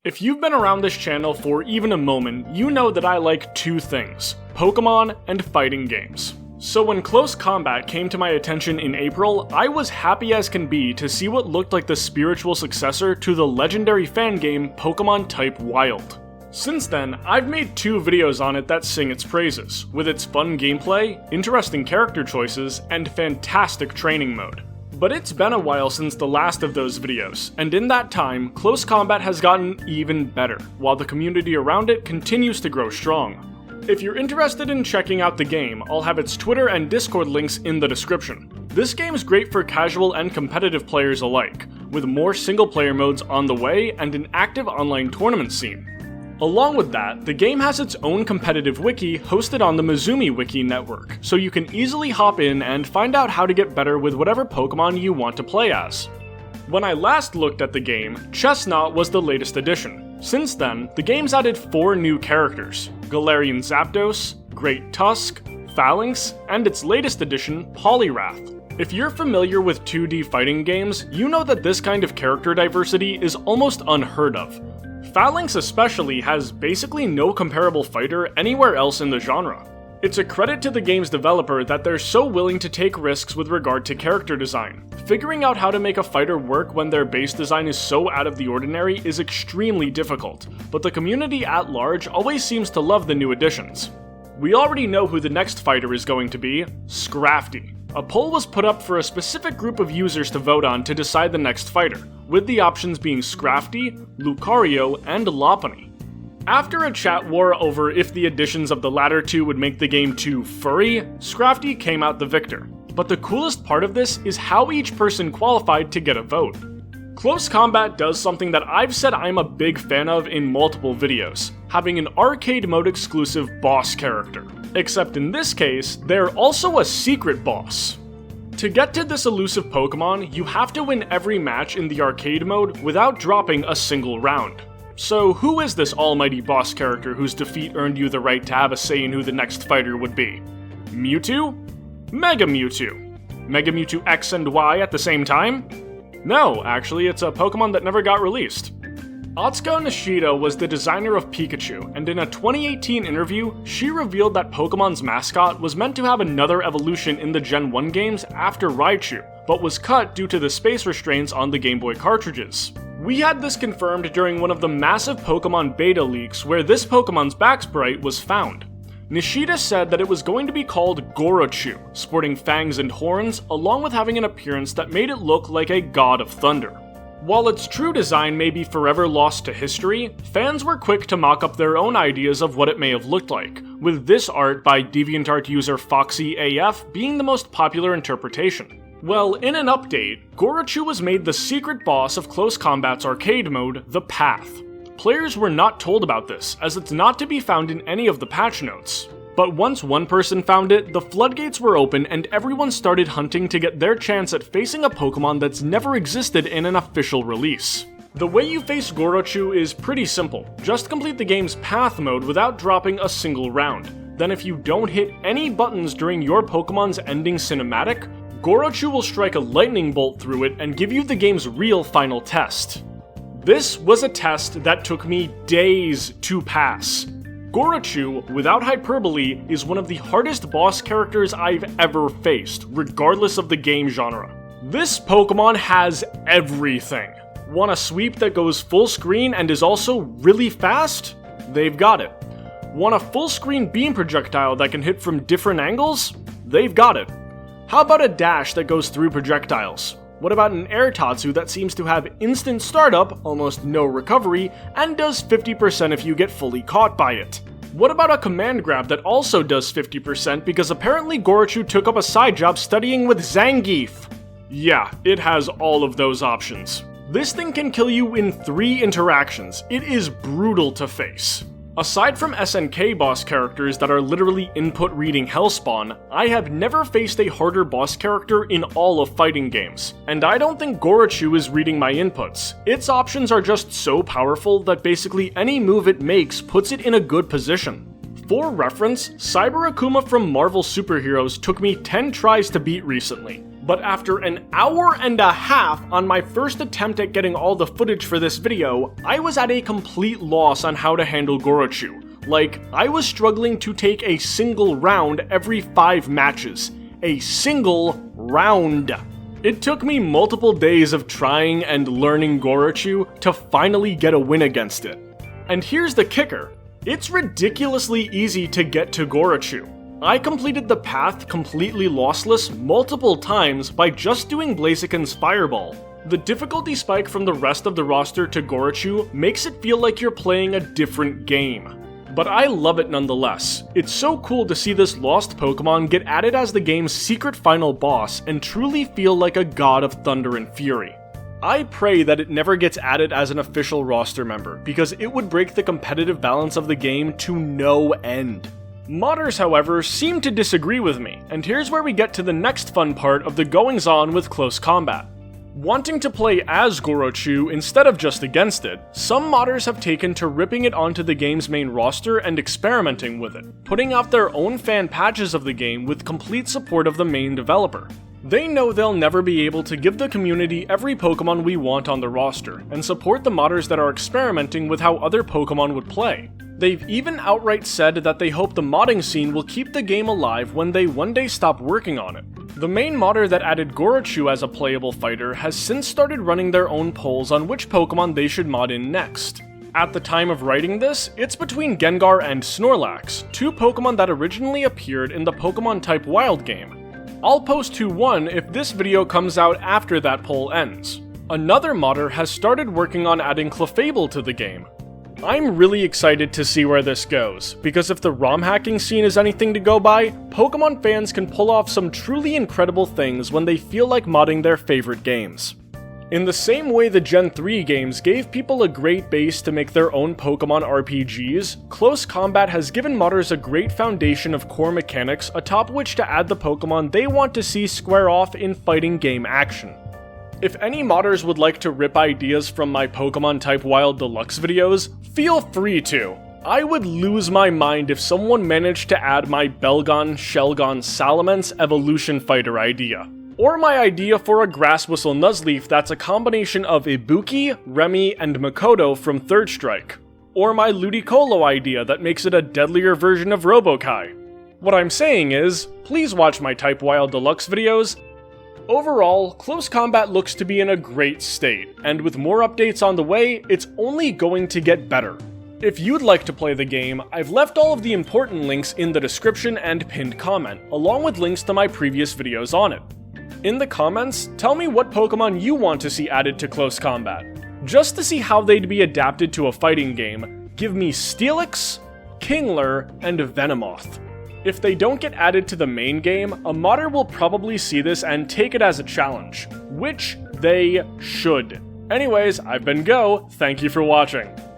If you've been around this channel for even a moment, you know that I like two things: Pokemon and fighting games. So when Close Combat came to my attention in April, I was happy as can be to see what looked like the spiritual successor to the legendary fan game Pokemon Type Wild. Since then, I've made 2 videos on it that sing its praises, with its fun gameplay, interesting character choices, and fantastic training mode. But it's been a while since the last of those videos, and in that time, Close Combat has gotten even better, while the community around it continues to grow strong. If you're interested in checking out the game, I'll have its Twitter and Discord links in the description. This game is great for casual and competitive players alike, with more single-player modes on the way and an active online tournament scene. Along with that, the game has its own competitive wiki hosted on the Mizumi Wiki network, so you can easily hop in and find out how to get better with whatever Pokemon you want to play as. When I last looked at the game, Chestnut was the latest addition. Since then, the game's added 4 new characters: Galarian Zapdos, Great Tusk, Phalanx, and its latest addition, Poliwrath. If you're familiar with 2D fighting games, you know that this kind of character diversity is almost unheard of. Phalanx especially has basically no comparable fighter anywhere else in the genre. It's a credit to the game's developer that they're so willing to take risks with regard to character design. Figuring out how to make a fighter work when their base design is so out of the ordinary is extremely difficult, but the community at large always seems to love the new additions. We already know who the next fighter is going to be: Scrafty. A poll was put up for a specific group of users to vote on to decide the next fighter, with the options being Scrafty, Lucario, and Lopunny. After a chat war over if the additions of the latter two would make the game too furry, Scrafty came out the victor. But the coolest part of this is how each person qualified to get a vote. Close Combat does something that I've said I'm a big fan of in multiple videos, having an arcade mode exclusive boss character. Except in this case, they're also a secret boss. To get to this elusive Pokemon, you have to win every match in the arcade mode without dropping a single round. So who is this almighty boss character whose defeat earned you the right to have a say in who the next fighter would be? Mewtwo? Mega Mewtwo? Mega Mewtwo X and Y at the same time? No, actually it's a Pokemon that never got released. Atsuko Nishida was the designer of Pikachu, and in a 2018 interview, she revealed that Pokemon's mascot was meant to have another evolution in the Gen 1 games after Raichu, but was cut due to the space restraints on the Game Boy cartridges. We had this confirmed during one of the massive Pokemon beta leaks where this Pokemon's back sprite was found. Nishida said that it was going to be called Gorochu, sporting fangs and horns, along with having an appearance that made it look like a god of thunder. While its true design may be forever lost to history, fans were quick to mock up their own ideas of what it may have looked like, with this art by DeviantArt user FoxyAF being the most popular interpretation. Well, in an update, Gorochu was made the secret boss of Close Combat's arcade mode, The Path. Players were not told about this, as it's not to be found in any of the patch notes. But once one person found it, the floodgates were open and everyone started hunting to get their chance at facing a Pokemon that's never existed in an official release. The way you face Gorochu is pretty simple. Just complete the game's Path mode without dropping a single round. Then if you don't hit any buttons during your Pokemon's ending cinematic, Gorochu will strike a lightning bolt through it and give you the game's real final test. This was a test that took me days to pass. Gorochu, without hyperbole, is one of the hardest boss characters I've ever faced, regardless of the game genre. This Pokemon has everything. Want a sweep that goes full screen and is also really fast? They've got it. Want a full screen beam projectile that can hit from different angles? They've got it. How about a dash that goes through projectiles? What about an Air Tatsu that seems to have instant startup, almost no recovery, and does 50% if you get fully caught by it? What about a command grab that also does 50% because apparently Gorochu took up a side job studying with Zangief? Yeah, it has all of those options. This thing can kill you in 3 interactions. It is brutal to face. Aside from SNK boss characters that are literally input reading Hellspawn, I have never faced a harder boss character in all of fighting games. And I don't think Gorochu is reading my inputs. Its options are just so powerful that basically any move it makes puts it in a good position. For reference, Cyber Akuma from Marvel Superheroes took me 10 tries to beat recently. But after an hour and a half on my first attempt at getting all the footage for this video, I was at a complete loss on how to handle Gorochu. Like, I was struggling to take a single round every 5 matches. A single round. It took me multiple days of trying and learning Gorochu to finally get a win against it. And here's the kicker. It's ridiculously easy to get to Gorochu. I completed the path completely lossless multiple times by just doing Blaziken's Fireball. The difficulty spike from the rest of the roster to Gorochu makes it feel like you're playing a different game. But I love it nonetheless. It's so cool to see this lost Pokemon get added as the game's secret final boss and truly feel like a god of thunder and fury. I pray that it never gets added as an official roster member, because it would break the competitive balance of the game to no end. Modders, however, seem to disagree with me, and here's where we get to the next fun part of the goings-on with close combat. Wanting to play as Gorochu instead of just against it, some modders have taken to ripping it onto the game's main roster and experimenting with it, putting out their own fan patches of the game with complete support of the main developer. They know they'll never be able to give the community every Pokemon we want on the roster, and support the modders that are experimenting with how other Pokemon would play. They've even outright said that they hope the modding scene will keep the game alive when they one day stop working on it. The main modder that added Gorochu as a playable fighter has since started running their own polls on which Pokemon they should mod in next. At the time of writing this, it's between Gengar and Snorlax, 2 Pokemon that originally appeared in the Pokemon type Wild game. I'll post who won if this video comes out after that poll ends. Another modder has started working on adding Clefable to the game. I'm really excited to see where this goes, because if the ROM hacking scene is anything to go by, Pokemon fans can pull off some truly incredible things when they feel like modding their favorite games. In the same way the Gen 3 games gave people a great base to make their own Pokemon RPGs, Close Combat has given modders a great foundation of core mechanics atop which to add the Pokemon they want to see square off in fighting game action. If any modders would like to rip ideas from my Pokemon type Wild Deluxe videos, feel free to. I would lose my mind if someone managed to add my Belgon, Shelgon, Salamence Evolution Fighter idea. Or my idea for a Grass Whistle Nuzleaf that's a combination of Ibuki, Remy, and Makoto from Third Strike. Or my Ludicolo idea that makes it a deadlier version of Robokai. What I'm saying is, please watch my Type Wild Deluxe videos. Overall, Close Combat looks to be in a great state, and with more updates on the way, it's only going to get better. If you'd like to play the game, I've left all of the important links in the description and pinned comment, along with links to my previous videos on it. In the comments, tell me what Pokemon you want to see added to Close Combat. Just to see how they'd be adapted to a fighting game, give me Steelix, Kingler, and Venomoth. If they don't get added to the main game, a modder will probably see this and take it as a challenge, which they should. Anyways, I've been Go, thank you for watching.